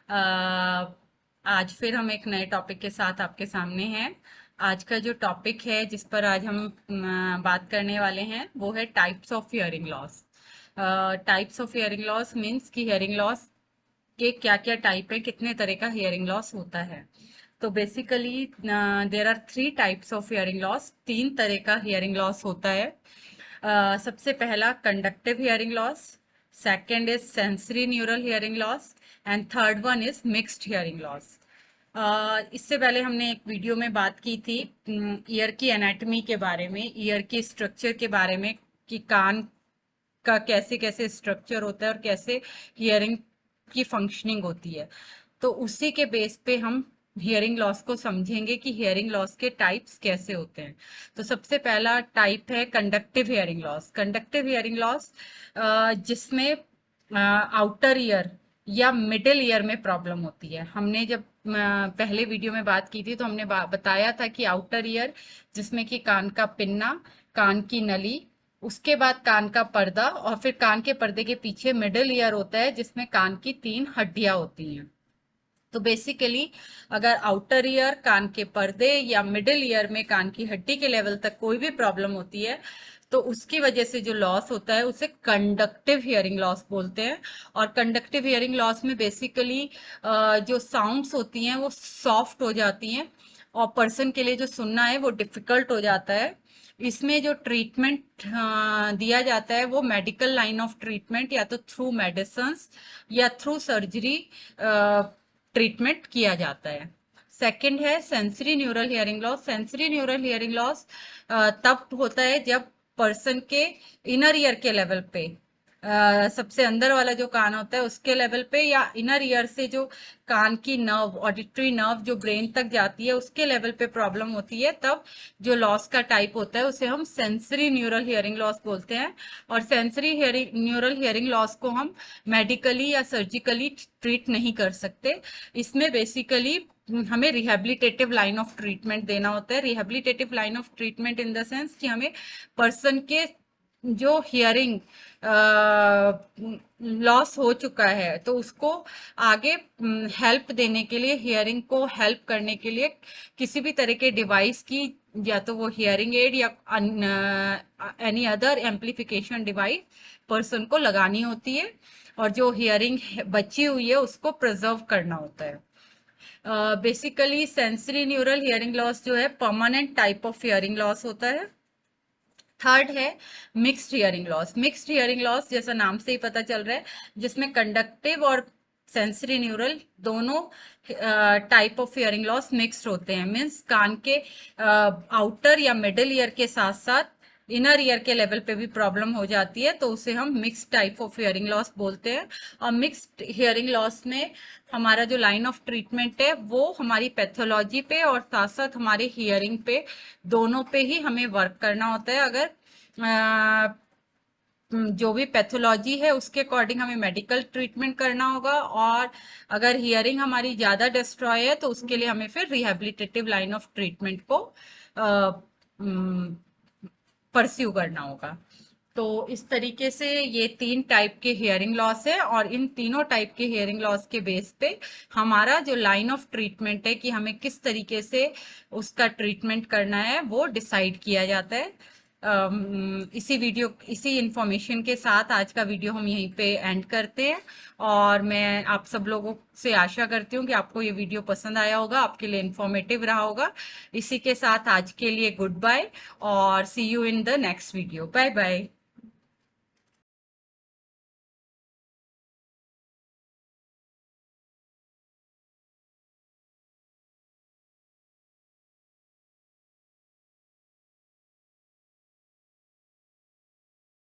अ, आज फिर हम एक नए टॉपिक के साथ आपके सामने हैं। आज का जो टॉपिक है जिस पर आज हम बात करने वाले हैं वो है types of hearing loss. Types of hearing loss means कि हियरिंग लॉस के क्या क्या टाइप है, कितने तरह का हियरिंग लॉस होता है। तो basically there are three types of hearing loss. तीन तरह का हियरिंग लॉस होता है। सबसे पहला conductive hearing loss, second is sensory neural hearing loss and third one is mixed hearing loss. इससे पहले हमने एक वीडियो में बात की थी ईयर की एनाटॉमी के बारे में, ईयर की स्ट्रक्चर के बारे में, कि कान का कैसे कैसे स्ट्रक्चर होता है और कैसे हियरिंग की फंक्शनिंग होती है। तो उसी के बेस पे हम हियरिंग लॉस को समझेंगे कि हियरिंग लॉस के टाइप्स कैसे होते हैं। तो सबसे पहला टाइप है conductive hearing loss. Conductive hearing loss जिसमें आउटर ईयर या मिडिल ईयर में प्रॉब्लम होती है। हमने जब पहले वीडियो में बात की थी तो हमने बताया था कि आउटर ईयर जिसमें कि कान का पिन्ना, कान की नली, उसके बाद कान का पर्दा और फिर कान के पर्दे के पीछे मिडिल ईयर होता है जिसमें कान की तीन हड्डियां होती हैं। तो बेसिकली अगर आउटर ईयर, कान के पर्दे या मिडिल ईयर में कान की हड्डी के लेवल तक कोई भी प्रॉब्लम होती है तो उसकी वजह से जो लॉस होता है उसे कंडक्टिव हियरिंग लॉस बोलते हैं। और कंडक्टिव हियरिंग लॉस में बेसिकली जो साउंड्स होती हैं वो सॉफ्ट हो जाती हैं और पर्सन के लिए जो सुनना है वो डिफिकल्ट हो जाता है। इसमें जो ट्रीटमेंट दिया जाता है वो मेडिकल लाइन ऑफ ट्रीटमेंट या तो थ्रू मेडिसिन्स या थ्रू सर्जरी ट्रीटमेंट किया जाता है। सेकंड है sensory neural hearing loss. Sensory neural hearing loss तब होता है जब पर्सन के इनर ईयर के लेवल पे, सबसे अंदर वाला जो कान होता है उसके लेवल पे या इनर ईयर से जो कान की नर्व, ऑडिटरी नर्व जो ब्रेन तक जाती है उसके लेवल पे प्रॉब्लम होती है, तब जो लॉस का टाइप होता है उसे हम सेंसरी न्यूरल हियरिंग लॉस बोलते हैं। और सेंसरी न्यूरल हियरिंग लॉस को हम मेडिकली या सर्जिकली ट्रीट नहीं कर सकते। इसमें बेसिकली हमें रिहेबिलिटेटिव लाइन ऑफ ट्रीटमेंट देना होता है। Rehabilitative line of treatment in the sense कि हमें पर्सन के जो हियरिंग लॉस हो चुका है तो उसको आगे हेल्प देने के लिए, हियरिंग को हेल्प करने के लिए किसी भी तरह के डिवाइस की, या तो वो हियरिंग एड या any other amplification device person को लगानी होती है और जो हियरिंग बची हुई है उसको प्रिजर्व करना होता है। Basically sensory neural hearing loss जो है permanent type of hearing loss होता है। थर्ड है mixed hearing loss. Mixed hearing loss जैसा नाम से ही पता चल रहा है, जिसमें कंडक्टिव और सेंसरी न्यूरल दोनों type of hearing loss mixed होते हैं। मीन्स कान के आउटर या मिडिल ईयर के साथ साथ इनर ईयर के लेवल पे भी प्रॉब्लम हो जाती है, तो उसे हम mix type of hearing loss बोलते हैं। और मिक्स्ड हियरिंग लॉस में हमारा जो लाइन ऑफ ट्रीटमेंट है वो हमारी पैथोलॉजी पे और साथ साथ हमारे हियरिंग पे, दोनों पे ही हमें वर्क करना होता है। अगर जो भी पैथोलॉजी है उसके अकॉर्डिंग हमें मेडिकल ट्रीटमेंट करना होगा, और अगर हियरिंग हमारी ज़्यादा डिस्ट्रॉय है तो उसके लिए हमें फिर रिहेबिलिटेटिव लाइन ऑफ ट्रीटमेंट को परस्यू करना होगा। तो इस तरीके से ये तीन टाइप के हियरिंग लॉस है और इन तीनों टाइप के हियरिंग लॉस के बेस पे हमारा जो लाइन ऑफ ट्रीटमेंट है कि हमें किस तरीके से उसका ट्रीटमेंट करना है वो डिसाइड किया जाता है। इसी इंफॉर्मेशन के साथ आज का वीडियो हम यहीं पे एंड करते हैं और मैं आप सब लोगों से आशा करती हूँ कि आपको ये वीडियो पसंद आया होगा, आपके लिए इंफॉर्मेटिव रहा होगा। इसी के साथ आज के लिए गुड बाय और see you in the next video. Bye bye.